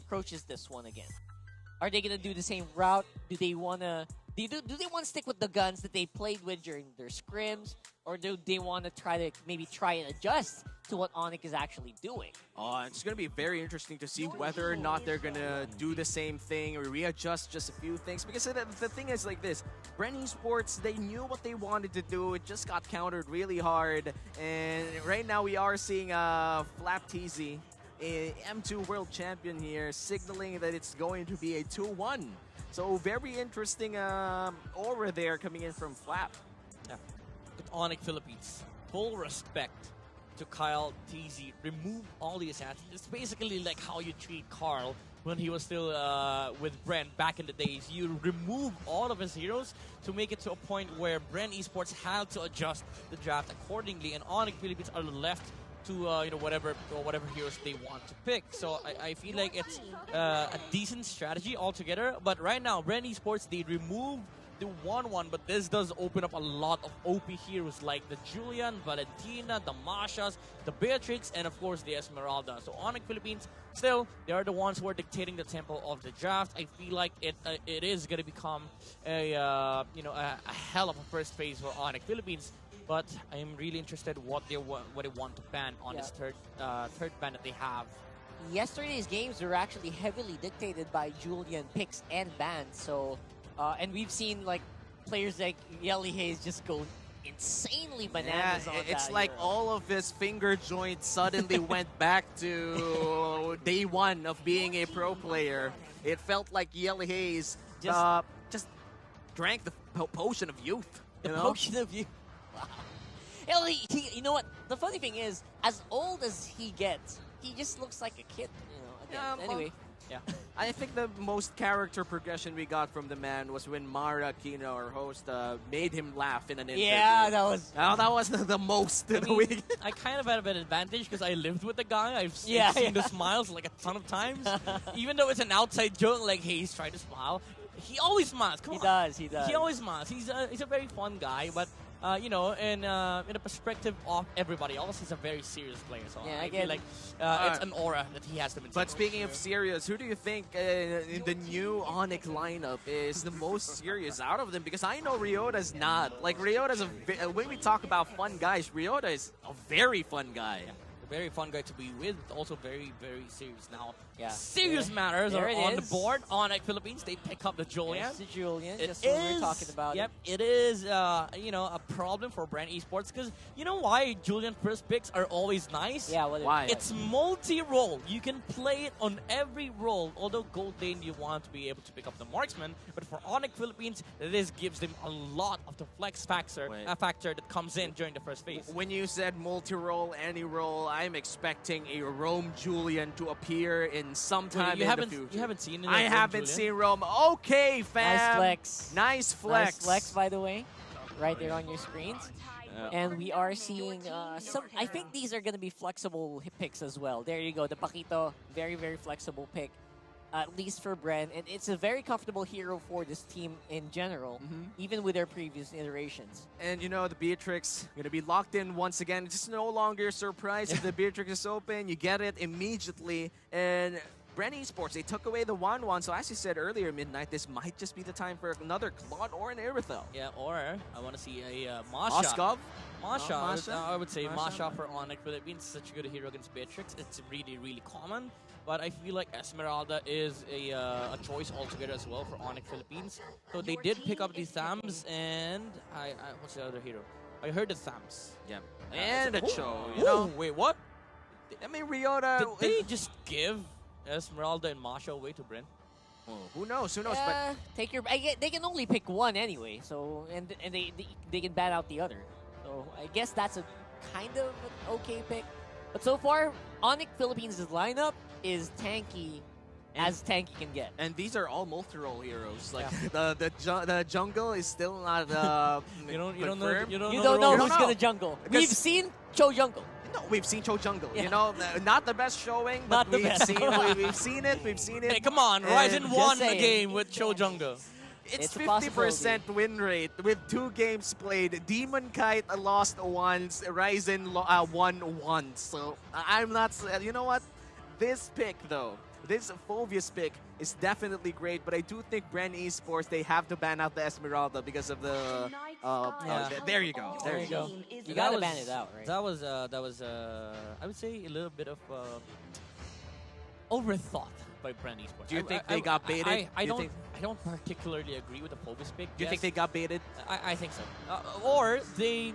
approaches this one again? Are they gonna do the same route? Do they wanna do they want to stick with the guns that they played with during their scrims, or do they want to try and adjust to what ONIC is actually doing? It's going to be very interesting to see whether or not they're going to do the same thing or readjust just a few things. Because the thing is like this, Bren Esports, they knew what they wanted to do. It just got countered really hard. And right now we are seeing Flap TZ, a M2 World Champion here, signaling that it's going to be a 2-1. So very interesting aura there coming in from Flap. Yeah. With ONIC Philippines, full respect to Kyle TZ. Remove all the assets. It's basically like how you treat Carl when he was still with Bren back in the days. You remove all of his heroes to make it to a point where Bren Esports had to adjust the draft accordingly, and ONIC Philippines are left to whatever heroes they want to pick. So I feel like it's a decent strategy altogether. But right now, Bren Esports, they remove the 1-1, but this does open up a lot of OP heroes like the Julian, Valentina, the Mashas, the Beatrix, and of course the Esmeralda. So ONIC Philippines, still, they are the ones who are dictating the tempo of the draft. I feel like it is going to become a hell of a first phase for ONIC Philippines. But I am really interested what they want to ban on this third ban that they have. Yesterday's games were actually heavily dictated by Julian picks and bans. So, and we've seen like players like Yelly Hayes just go insanely bananas on it's that like hero. all of his finger joints suddenly went back to day one of being a pro player. It felt like Yelly Hayes just drank the potion of youth. The potion of youth. Wow. You know what? The funny thing is, as old as he gets, he just looks like a kid. Again. Anyway. Yeah. I think the most character progression we got from the man was when Mara Kino, our host, made him laugh in an interview. Yeah, that was... that was the most in the week. I kind of had an advantage because I lived with the guy. I've seen the smiles like a ton of times. Even though it's an outside joke, like, hey, he's trying to smile. He always smiles. Come on. He does. He always smiles. He's a very fun guy, but in a perspective of everybody else, he's a very serious player. So I feel like it's an aura that he has to maintain. But speaking of serious, who do you think in the new ONIC lineup is the most serious out of them? Because I know Ryota's not. Like, Ryota's when we talk about fun guys, Ryota is a very fun guy. Yeah. A very fun guy to be with, also very, very serious now. Yeah. Serious matters there are on the is. board. ONIC Philippines, they pick up the Julian. It's the Julian, It just what we were talking about. Yep, it is, a problem for Bren Esports because you know why Julian first picks are always nice? Yeah, why? It's multi-role. You can play it on every role. Although Gold Lane, you want to be able to pick up the marksman, but for ONIC Philippines, this gives them a lot of the flex factor that comes in during the first phase. When you said multi-role, any role, I'm expecting a Rome Julian to appear in sometime in the future. You haven't seen it? I haven't seen Rome. Okay, fam. Nice flex. Nice flex. Nice flex, by the way. Right there on your screens. Yeah. And we are seeing some... I think these are going to be flexible picks as well. There you go. The Paquito, very, very flexible pick. At least for Bren. And it's a very comfortable hero for this team in general, even with their previous iterations. And you know, the Beatrix going to be locked in once again. It's just no longer a surprise if the Beatrix is open. You get it immediately. And Bren Esports, they took away the 1-1. So as you said earlier, Midnight, this might just be the time for another Claude or an Irithel. Yeah, or I want to see a Masha. Oskov? Masha. Masha? I would say Masha? Masha for ONIC Philippines. Such a good hero against Beatrix. It's really, really common. But I feel like Esmeralda is a choice altogether as well for ONIC Philippines. So they did pick up the Thams and what's the other hero? I heard the Thams. Yeah. And a Cho. You Whoa, know? wait, what? I mean, Ryota... Did they just give Esmeralda and Masha away to Bren? Oh, who knows? Who knows? Yeah, they can only pick one anyway, so and they can bat out the other. So I guess that's a kind of an okay pick. But so far, ONIC Philippines' lineup is tanky as tanky can get. And these are all multi-role heroes. Like the jungle is still not You don't know who's gonna jungle. We've seen Cho jungle. No, we've seen Cho jungle. Yeah. You know, not the best showing, but we've seen it. We've seen it. Hey, come on, Ryzen just won the saying. game with Cho Jungle. It's a 50% win rate with 2 games played. Demon Kite lost once, Ryzen won once. So I'm not. You know what? This pick though, this Phobius pick is definitely great, but I do think Bren Esports, they have to ban out the Esmeralda because of the... there you go. There you go. You gotta ban it out, right? That was I would say a little bit of overthought by Bren Esports. Do you think they got baited? I don't particularly agree with the Phobos pick. Do you think they got baited? I think so. Or they,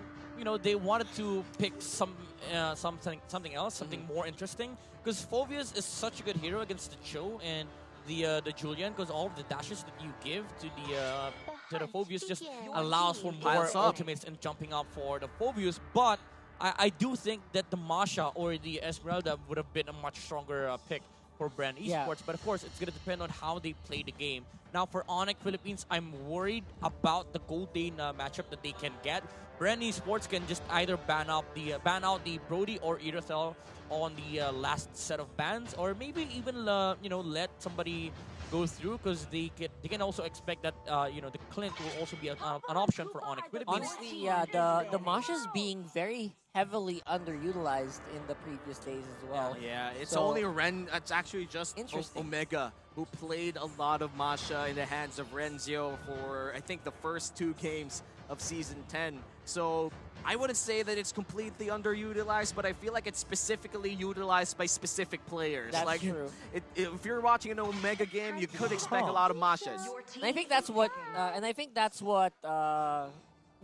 they wanted to pick something else, something more interesting. Because Phobius is such a good hero against the Cho and the Julian, because all of the dashes that you give to the Phobius just allows for more ultimates and jumping up for the Phobius. But I do think that the Masha or the Esmeralda would have been a much stronger pick for Bren Esports. Yeah. But of course, it's going to depend on how they play the game. Now, for ONIC Philippines, I'm worried about the Gold Day matchup that they can get. Bren Esports can just either ban out the Brody or Irithel on the last set of bans, or maybe even let somebody go through, because they can also expect that the Clint will also be an option for ONIC Philippines. Honestly, yeah, the Masha's being very heavily underutilized in the previous days as well. Yeah, it's So- only Ren. It's actually just Interesting. Omega who played a lot of Masha in the hands of Renzio for, I think, the first 2 games of Season 10. So I wouldn't say that it's completely underutilized, but I feel like it's specifically utilized by specific players. That's like, true. If you're watching an Omega game, you could expect a lot of Mashas. And I think that's what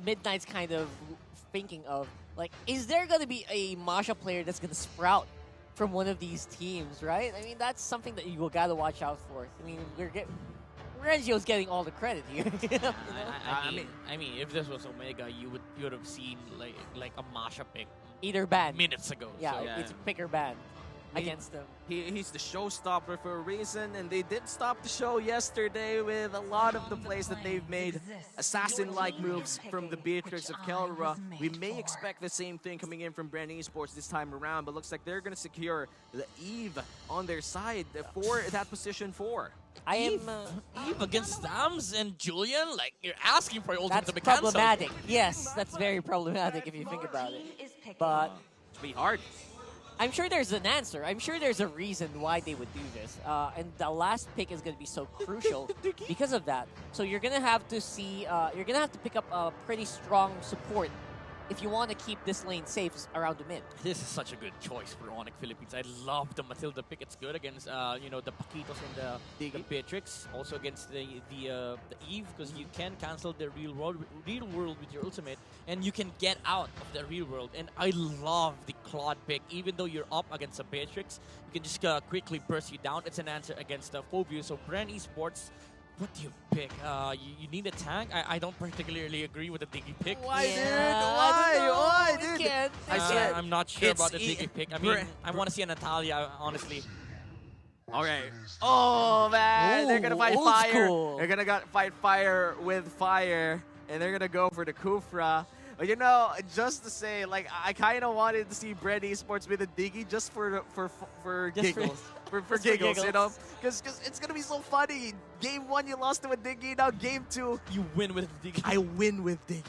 Midnight's kind of thinking of. Like, is there going to be a Masha player that's going to sprout from one of these teams, right? I mean, that's something that you got to watch out for. I mean, Renzio's getting all the credit here. You know? I mean, if this was Omega, you would have seen like a Masha pick Either ban. minutes ago. Yeah, So, it's pick or ban against them. He's the showstopper for a reason, and they did stop the show yesterday with a lot of the plays that they've made. Assassin-like moves from the Beatrix of Kelra. We may expect the same thing coming in from Bren Esports this time around, but looks like they're going to secure the Eve on their side for that position 4. I am. Eve against Dams and Julian, like, you're asking for your ultimate That's to be cancelled. problematic. Yes, that's very problematic if you think about it. But It'll be hard. I'm sure there's an answer. I'm sure there's a reason why they would do this. And the last pick is going to be so crucial because of that. So you're going to have to see, you're going to have to pick up a pretty strong support if you want to keep this lane safe around the mid. This is such a good choice for ONIC Philippines. I love the Matilda pick. It's good against the Paquitos and the Beatrix. Also against the Eve, because you can cancel the real world with your ultimate, and you can get out of the real world. And I love the Claude pick. Even though you're up against a Beatrix, you can just quickly burst you down. It's an answer against the Phobia. So Bren Esports, what do you pick? You need a tank? I don't particularly agree with the Diggy pick. Why, dude? Why, dude? I swear. I'm not sure It's about the Diggy pick. I mean, I want to see a Natalia, honestly. All right. Oh, man. They're going to Ooh, fight old fire. school. They're going to fight fire with fire. And they're going to go for the Kufra. But, just to say, like, I kind of wanted to see Bren Esports with a Diggy just for giggles. For giggles, you know? Because it's going to be so funny. Game 1, you lost to a Diggy. Now, Game 2, You win with Diggy. I win with Diggy.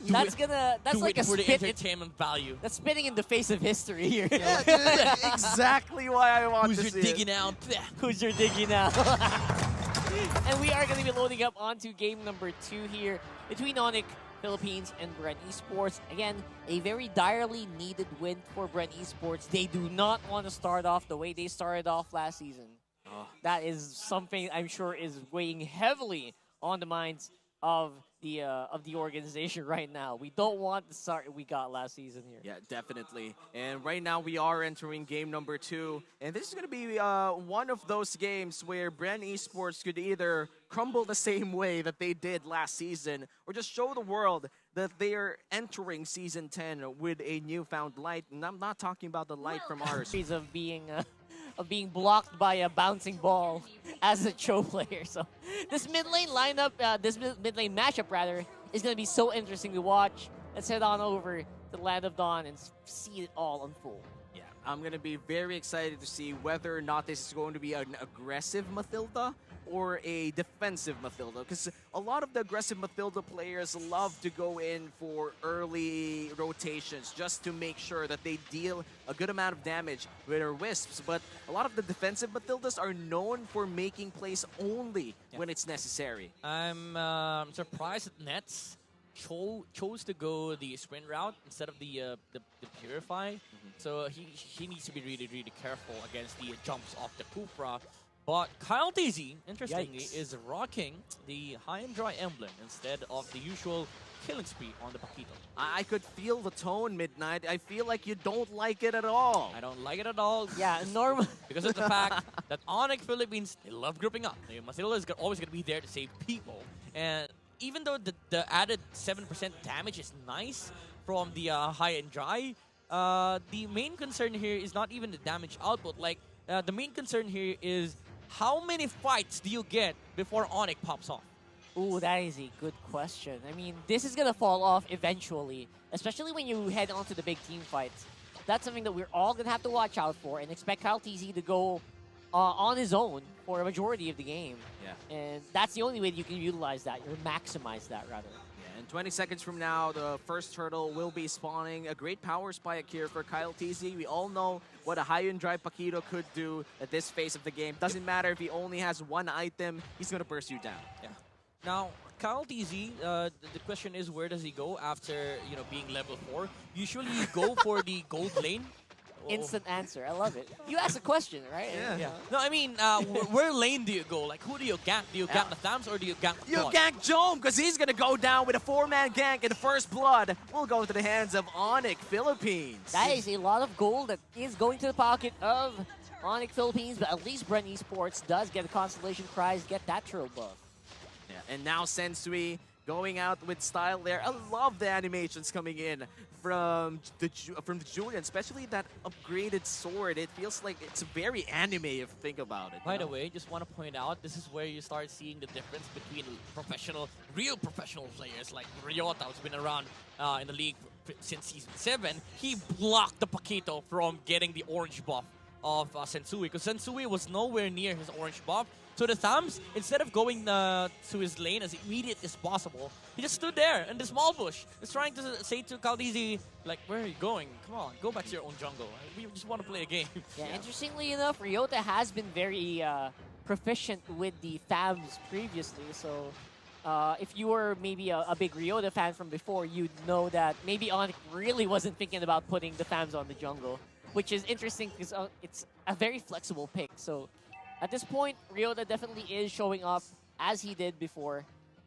That's like a for the spit. entertainment value. That's spitting in the face of history here. Yeah, dude, exactly why I want Who's to your see digging it. out? Who's your diggy now? And we are going to be loading up onto game number 2 here between ONIC Philippines and Bren Esports. Again, a very direly needed win for Bren Esports. They do not want to start off the way they started off last season. That is something I'm sure is weighing heavily on the minds of the organization right now. We don't want the start we got last season here. Yeah, definitely. And right now we are entering game number 2. And this is going to be one of those games where Bren Esports could either crumble the same way that they did last season, or just show the world that they are entering Season 10 with a newfound light. And I'm not talking about the light from ours. Of being blocked by a bouncing ball as a Cho player. So this mid lane lineup, this mid lane matchup rather, is going to be so interesting to watch. Let's head on over to the Land of Dawn and see it all unfold. Yeah, I'm going to be very excited to see whether or not this is going to be an aggressive Matilda or a defensive Mathilda? Because a lot of the aggressive Mathilda players love to go in for early rotations just to make sure that they deal a good amount of damage with their wisps. But a lot of the defensive Mathildas are known for making plays only when it's necessary. I'm surprised that Nets chose to go the sprint route instead of the Purify. So he needs to be really, really careful against the jumps off the Kufra. But Kyle TZ, interestingly, is rocking the High and Dry emblem instead of the usual killing spree on the Paquito. I could feel the tone, Midnight. I feel like you don't like it at all. I don't like it at all. Yeah, normal. Because of the fact that ONIC Philippines, they love grouping up. Mathilda is always going to be there to save people. And even though the added 7% damage is nice from the High and Dry, the main concern here is not even the damage output. Like, the main concern here is how many fights do you get before ONIC pops off? Ooh, that is a good question. I mean, this is going to fall off eventually, especially when you head on to the big team fights. That's something that we're all going to have to watch out for and expect Kyle TZ to go on his own for a majority of the game. Yeah. And that's the only way that you can utilize that, or maximize that, rather. Yeah, and 20 seconds from now, the first turtle will be spawning. A great power spike here for Kyle TZ. We all know what a high and dry Paquito could do at this phase of the game. Doesn't matter if he only has one item, he's going to burst you down. Yeah. Now, Kyle TZ, the question is, where does he go after being level 4? Usually you go for the gold lane. Instant answer. I love it. You asked a question, right? Yeah. No, I mean, where lane do you go? Like, who do you gank? Do you gank the Thams or do you gank You Blood? gank Jome, because he's going to go down with a 4-man gank, and the first blood will go to the hands of ONIC Philippines. That is a lot of gold that is going to the pocket of ONIC Philippines, but at least Bren Esports does get a constellation prize, get that turtle buff. Yeah, and now Sensui going out with style there. I love the animations coming in from the Julian, especially that upgraded sword. It feels like it's very anime if you think about it. By the way, just want to point out, this is where you start seeing the difference between real professional players like Ryota, who's been around in the league since Season 7. He blocked the Paquito from getting the orange buff of Sensui, because Sensui was nowhere near his orange buff. So the Thams, instead of going to his lane as immediate as possible, he just stood there in the small bush. He's trying to say to Kyle TZ, like, where are you going? Come on, go back to your own jungle. We just want to play a game. Yeah, interestingly enough, Ryota has been very proficient with the Thams previously. So if you were maybe a big Ryota fan from before, you'd know that maybe ONIC really wasn't thinking about putting the Thams on the jungle, which is interesting because it's a very flexible pick. So at this point, Ryota definitely is showing up as he did before.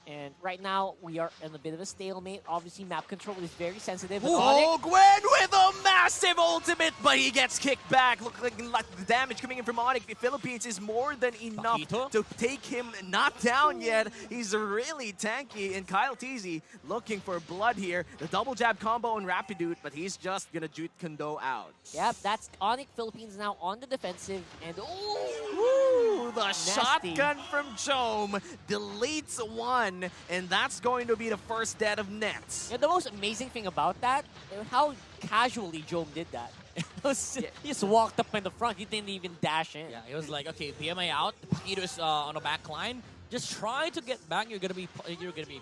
And right now, we are in a bit of a stalemate. Obviously, map control is very sensitive. Oh, Gwen with a massive ultimate, but he gets kicked back. Look like the damage coming in from ONIC. The Philippines is more than enough Paquito? to take him not down yet. He's really tanky, and Kyle TZ looking for blood here. The double jab combo and Rapidude, but he's just gonna Jute Kondo out. Yep, that's ONIC Philippines now on the defensive. And Ooh, the nasty shotgun from Jome deletes one, and that's going to be the first dead of Nets. the most amazing thing about that, how casually Jome did that. He just walked up in the front. He didn't even dash in. Yeah, he was like, okay, BMI out. The Paquito is on the back line. Just try to get back. You're gonna be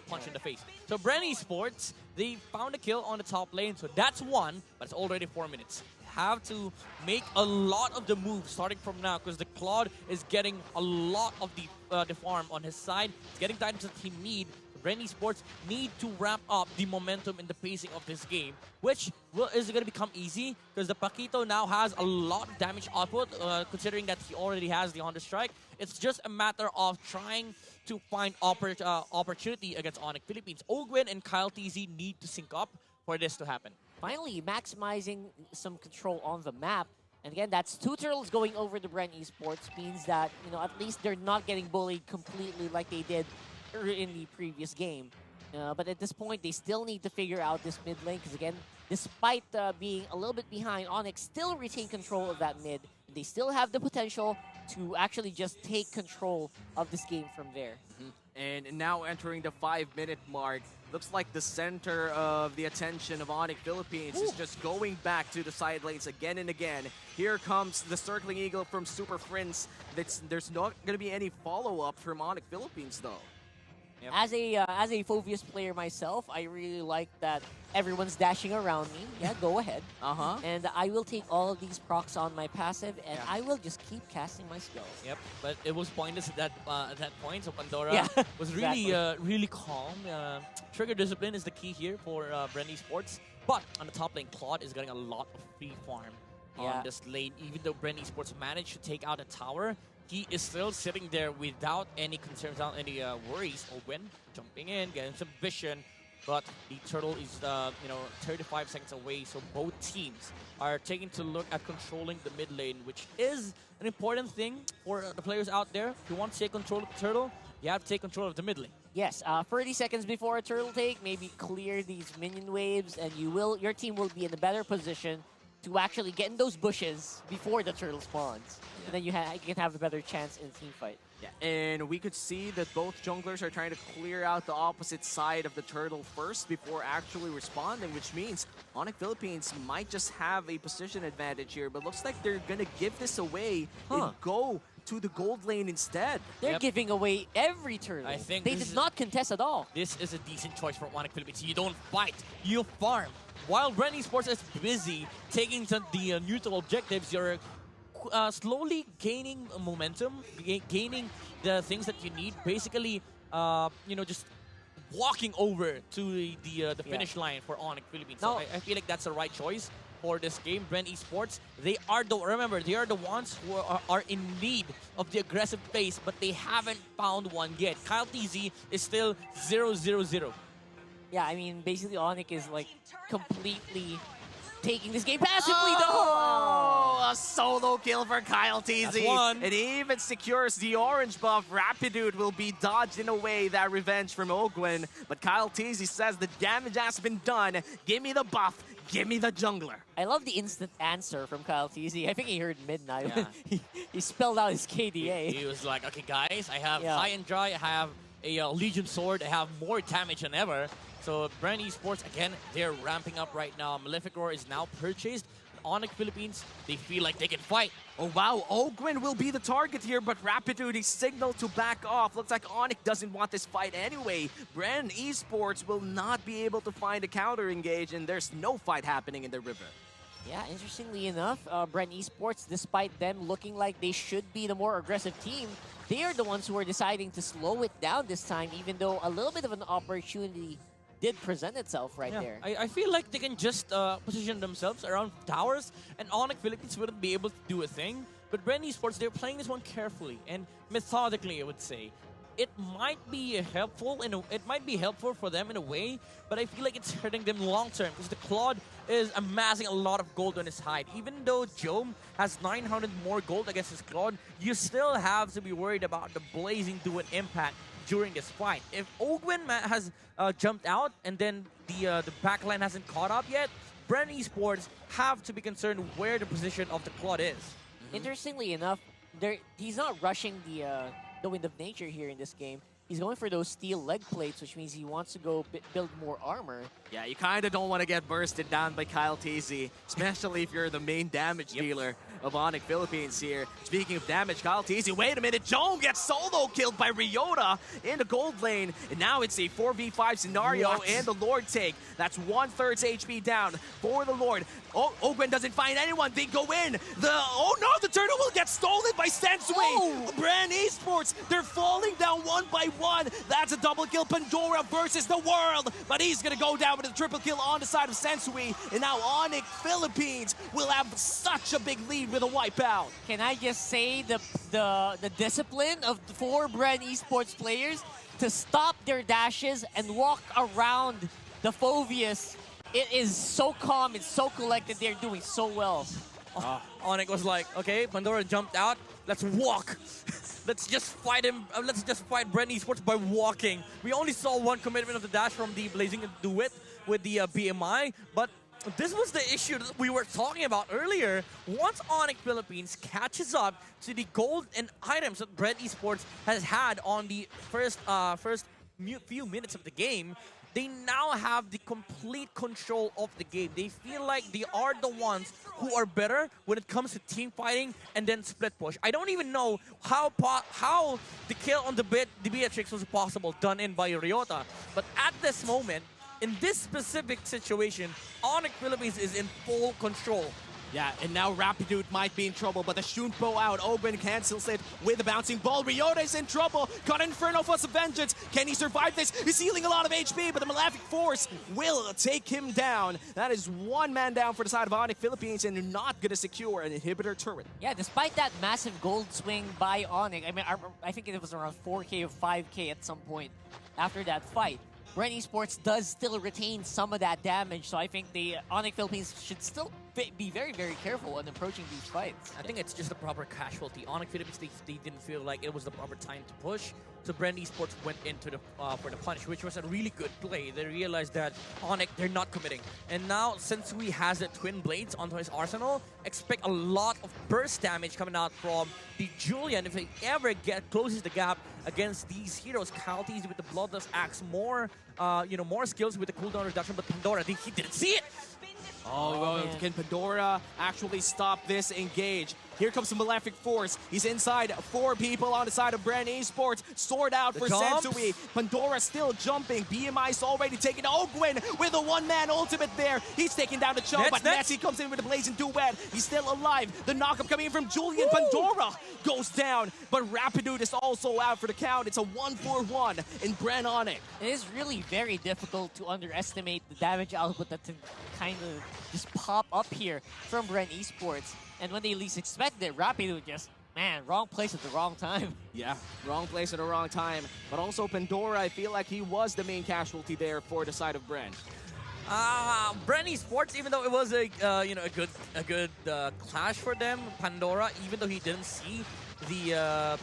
punched in the face. So Bren Esports, they found a kill on the top lane. So that's one, but it's already 4 minutes. Have to make a lot of the moves starting from now, because the Claude is getting a lot of the farm on his side. It's getting items that he need. Bren Esports need to ramp up the momentum and the pacing of this game, which is going to become easy because the Paquito now has a lot of damage output, considering that he already has the Honda Strike. It's just a matter of trying to find opportunity against ONIC Philippines. Ogwen and Kyle TZ need to sync up for this to happen. Finally, maximizing some control on the map. And again, that's 2 turtles going over to Bren Esports, means that, at least they're not getting bullied completely like they did in the previous game. But at this point, they still need to figure out this mid lane, because again, despite being a little bit behind, ONIC still retain control of that mid. They still have the potential to actually just take control of this game from there. And now entering the 5-minute mark, Looks like the center of the attention of ONIC Philippines is just going back to the side lanes again and again. Here comes the circling eagle from Super Prince. There's not going to be any follow-up from ONIC Philippines, though. Yep. As a Phoveus player myself, I really like that everyone's dashing around me. Yeah, go ahead. And I will take all of these procs on my passive, and I will just keep casting my spells. Yep, but it was pointless at that point. So Pandora was really really calm. Trigger discipline is the key here for Bren Esports. But on the top lane, Claude is getting a lot of free farm on this lane. Even though Bren Esports managed to take out a tower, he is still sitting there without any concerns, without any worries. Ogwen jumping in, getting some vision, but the turtle is 35 seconds away. So both teams are taking to look at controlling the mid lane, which is an important thing for the players out there. If you want to take control of the turtle, you have to take control of the mid lane. Yes, 30 seconds before a turtle take, maybe clear these minion waves, and your team will be in a better position to actually get in those bushes before the turtle spawns. And then you can have a better chance in a team fight. Yeah, and we could see that both junglers are trying to clear out the opposite side of the turtle first before actually responding, which means ONIC Philippines might just have a position advantage here, but looks like they're gonna give this away and go to the gold lane instead. They're giving away every turtle. I think they did not contest at all. This is a decent choice for ONIC Philippines. You don't fight, you farm. While Bren Esports is busy taking the neutral objectives, you're slowly gaining momentum, gaining the things that you need. Basically, just walking over to the finish line for ONIC Philippines. So I feel like that's the right choice for this game. Bren Esports, they are the ones who are in need of the aggressive pace, but they haven't found one yet. Kyle TZ is still 0-0-0. Yeah, I mean, basically ONIC is like completely taking this game passively, though. Oh, a solo kill for Kyle TZ. It even secures the orange buff. Rapidude will be dodged in a way, that revenge from Ogwen. But Kyle TZ says the damage has been done. Give me the buff. Give me the jungler. I love the instant answer from Kyle TZ. I think he heard midnight. Yeah. he spelled out his KDA. He was like, okay, guys, I have high and dry. I have a Legion sword. I have more damage than ever. So Bren Esports, again, they're ramping up right now. Malefic Roar is now purchased. ONIC Philippines, they feel like they can fight. Oh, wow. Ogwen will be the target here, but Rapidude is signaled to back off. Looks like ONIC doesn't want this fight anyway. Bren Esports will not be able to find a counter engage, and there's no fight happening in the river. Yeah, interestingly enough, Bren Esports, despite them looking like they should be the more aggressive team, they are the ones who are deciding to slow it down this time, even though a little bit of an opportunity did present itself right there. I feel like they can just position themselves around towers, and ONIC Philippines wouldn't be able to do a thing. But Bren Esports, they're playing this one carefully and methodically, I would say. It might be helpful for them in a way, but I feel like it's hurting them long term because the Claude is amassing a lot of gold on his hide. Even though Jome has 900 more gold against his Claude, you still have to be worried about the blazing duet impact during this fight. If Ogwen has jumped out and then the backline hasn't caught up yet, Bren Esports have to be concerned where the position of the Claude is. Interestingly enough, he's not rushing the Wind of Nature here in this game. He's going for those steel leg plates, which means he wants to go build more armor. Yeah, you kind of don't want to get bursted down by Kyle TZ, especially if you're the main damage dealer of ONIC Philippines here. Speaking of damage, Kyle TZ, wait a minute, Jome gets solo killed by Ryota in the gold lane, and now it's a 4v5 scenario and the Lord take. That's 1/3 HP down for the Lord. Oh, Ogwen doesn't find anyone. They go in. The turtle will get stolen by Sensui. Bren Esports, they're falling down one by one. That's a double kill. Pandora versus the world. But he's going to go down with a triple kill on the side of Sensui. And now ONIC Philippines will have such a big lead with a wipeout. Can I just say the discipline of the 4 Bren Esports players to stop their dashes and walk around the Phoveus. It is so calm, it's so collected, they're doing so well. ONIC was like, okay, Pandora jumped out, let's walk. Let's just fight him, let's just fight Bren Esports by walking. We only saw one commitment of the dash from the Blazing Duet with the BMI, but this was the issue that we were talking about earlier. Once ONIC Philippines catches up to the gold and items that Bren Esports has had on the first few minutes of the game, they now have the complete control of the game. They feel like they are the ones who are better when it comes to team fighting and then split push. I don't even know how the kill on the Beatrix was possible, done in by Ryota. But at this moment, in this specific situation, ONIC Philippines is in full control. Yeah, and now Rapidude might be in trouble, but the Shunpo out. Ogwen cancels it with the bouncing ball. Ryota is in trouble. Got Inferno for some vengeance. Can he survive this? He's healing a lot of HP, but the Malefic Force will take him down. That is one man down for the side of ONIC Philippines, and they're not going to secure an inhibitor turret. Yeah, despite that massive gold swing by ONIC, I mean, I think it was around 4K or 5K at some point after that fight. Bren Esports does still retain some of that damage, so I think the ONIC Philippines should still be very, very careful when approaching these fights. I think it's just a proper casualty. ONIC Philippines, they didn't feel like it was the proper time to push, so Bren Esports went into the for the punish, which was a really good play. They realized that ONIC, they're not committing. And now, since he has the Twin Blades onto his arsenal, expect a lot of burst damage coming out from the Julian. If he ever closes the gap against these heroes, Kyle TZ with the Bloodlust Axe, more more skills with the cooldown reduction, but Pandora, he didn't see it. Oh, well, can Pandora actually stop this engage? Here comes the Malefic Force. He's inside 4 people on the side of Bren Esports. Sword out for Sensui. Pandora still jumping. BMI's already taken. Ogwen with a one-man ultimate there. He's taking down the Cho, but Nessie comes in with a blazing duet. He's still alive. The knockup coming in from Julian. Pandora goes down, but Rapidude is also out for the count. It's a 1-4-1 in Bren ONIC. It is really very difficult to underestimate the damage output that can kind of just pop up here from Bren Esports. And when they least expect it, Rapidude just, man, wrong place at the wrong time. Yeah, wrong place at the wrong time. But also Pandora, I feel like he was the main casualty there for the side of Bren. Bren Esports, even though it was a good clash for them, Pandora, even though he didn't see the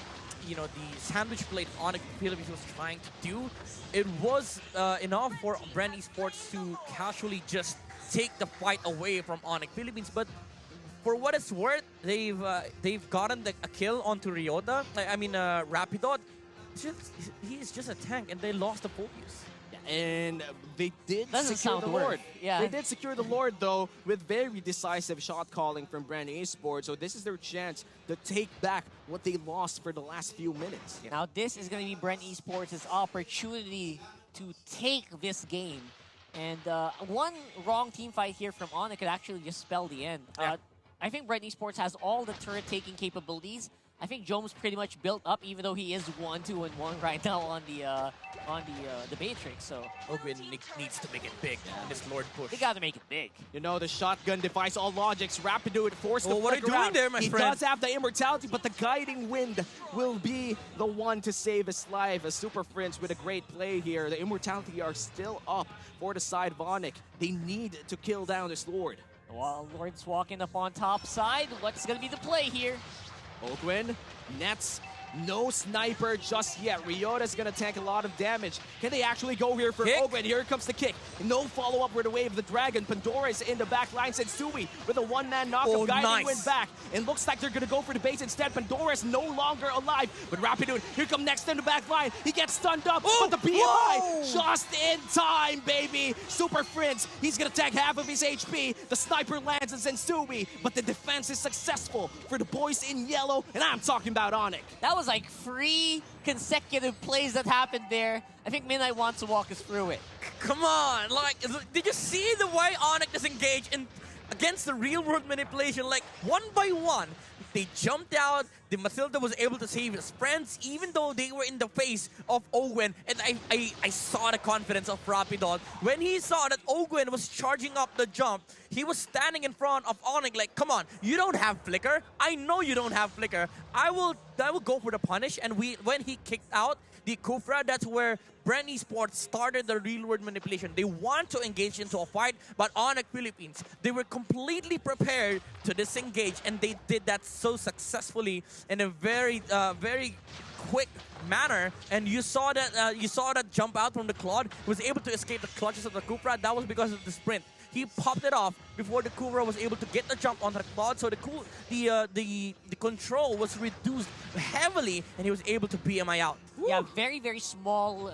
the sandwich plate ONIC Philippines was trying to do, it was enough for Bren Esports to casually just take the fight away from ONIC Philippines. But for what it's worth, they've gotten a kill onto Ryota. I mean, Rapidot. He's just a tank, and they lost the focus. And they did Doesn't secure sound the worth. Lord. Yeah. They did secure the Lord, though, with very decisive shot calling from Bren Esports. So this is their chance to take back what they lost for the last few minutes. Now this is going to be Bren Esports' opportunity to take this game. And one wrong team fight here from ONIC could actually just spell the end. Yeah. I think Bren Esports has all the turret-taking capabilities. I think Jome's pretty much built up, even though he is 1-2-1 right now on the Matrix. So Ogwen needs to make it big in this Lord push. they got to make it big. You know, the shotgun defies all logics. Rapidude forced to what are you flick doing around. there, my He friend? does have the immortality, but the guiding wind will be the one to save his life. A Super Prince with a great play here. The immortality are still up for the side of ONIC. They need to kill down this Lord. While Lord's walking up on top side, what's going to be the play here? Ogwen, nets, no sniper just yet. Ryota's gonna tank a lot of damage. Can they actually go here for Kick? Ogwen? Here comes the kick. No follow-up with the wave of the dragon. Pandora is in the back line. Sensui with a one-man knockup. Oh, Guiding nice. went back. It looks like they're gonna go for the base instead. Pandora is no longer alive. But Rapidude, here come next in the back line. He gets stunned up, Oh, but the BMI whoa! just in time, baby. Super Prince, he's gonna tank half of his HP. The sniper lands on Sensui, but the defense is successful for the boys in yellow, and I'm talking about ONIC. That was like 3 consecutive plays that happened there. I think Midnight wants to walk us through it. Come on, like, did you see the way ONIC disengaged against the real-world manipulation? Like, one by one, they jumped out. The Matilda was able to save his friends, even though they were in the face of Ogwen. And I saw the confidence of Rapidon. When he saw that Ogwen was charging up the jump, he was standing in front of ONIC like, come on, you don't have Flicker. I know you don't have Flicker. I will go for the punish. And when he kicked out the Kufra, that's where Bren Esports started the real-world manipulation. They want to engage into a fight, but ONIC Philippines, they were completely prepared to disengage, and they did that so successfully in a very quick manner. And you saw that jump out from the Claude. He was able to escape the clutches of the Kufra. That was because of the sprint. He popped it off before the Kufra was able to get the jump on the Claude. So the control was reduced heavily, and he was able to BMI out. Yeah, very, very small,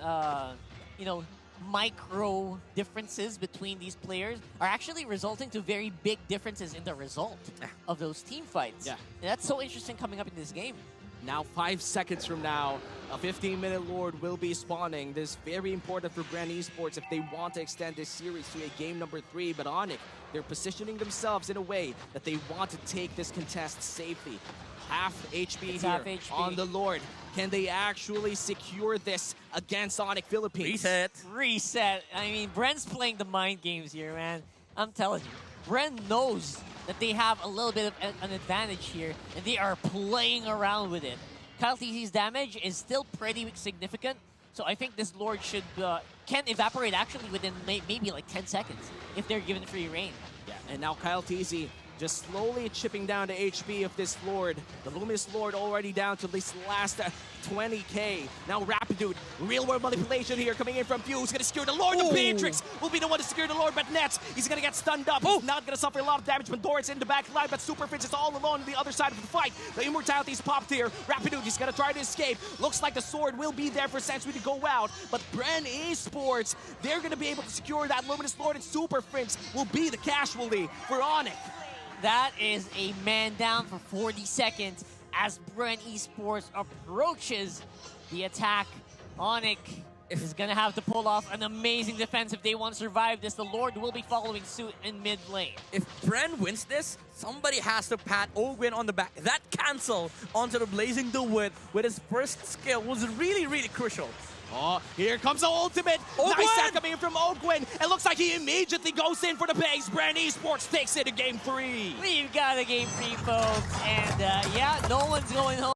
micro differences between these players are actually resulting to very big differences in the result of those team fights. Yeah. And that's so interesting coming up in this game. Now, 5 seconds from now, a 15-minute Lord will be spawning. This is very important for Bren Esports if they want to extend this series to a game number 3. But ONIC, they're positioning themselves in a way that they want to take this contest safely. Half HP It's here half HP. on the Lord. Can they actually secure this against ONIC Philippines? Reset. I mean, Bren's playing the mind games here, man. I'm telling you. Bren knows that they have a little bit of an advantage here, and they are playing around with it. Kyle TZ's damage is still pretty significant, so I think this Lord can evaporate actually within maybe like 10 seconds if they're given free reign. Yeah, and now Kyle TZ just slowly chipping down the HP of this Lord. The Luminous Lord already down to this last 20k. Now Rapidude, real-world manipulation here coming in from Fuse. Gonna secure the Lord. The Beatrix will be the one to secure the Lord, but Nets, he's gonna get stunned up. He's not gonna suffer a lot of damage. Pandora's in the back line, but Superfitz is all alone on the other side of the fight. The Immortality's popped here. Rapidude, he's gonna try to escape. Looks like the sword will be there for Sensui to go out, but Bren Esports, they're gonna be able to secure that Luminous Lord, and Superfitz will be the casualty for ONIC. That is a man down for 40 seconds as Bren Esports approaches the attack. ONIC is going to have to pull off an amazing defense if they want to survive this. The Lord will be following suit in mid lane. If Bren wins this, somebody has to pat Ogwin on the back. That cancel onto the Blazing the Wood with his first skill was really, really crucial. Oh, here comes the ultimate. Ogwin! Nice set coming in from Ogwin. It looks like he immediately goes in for the base. Bren Esports takes it to game 3. We've got a game 3, folks. And yeah, no one's going home.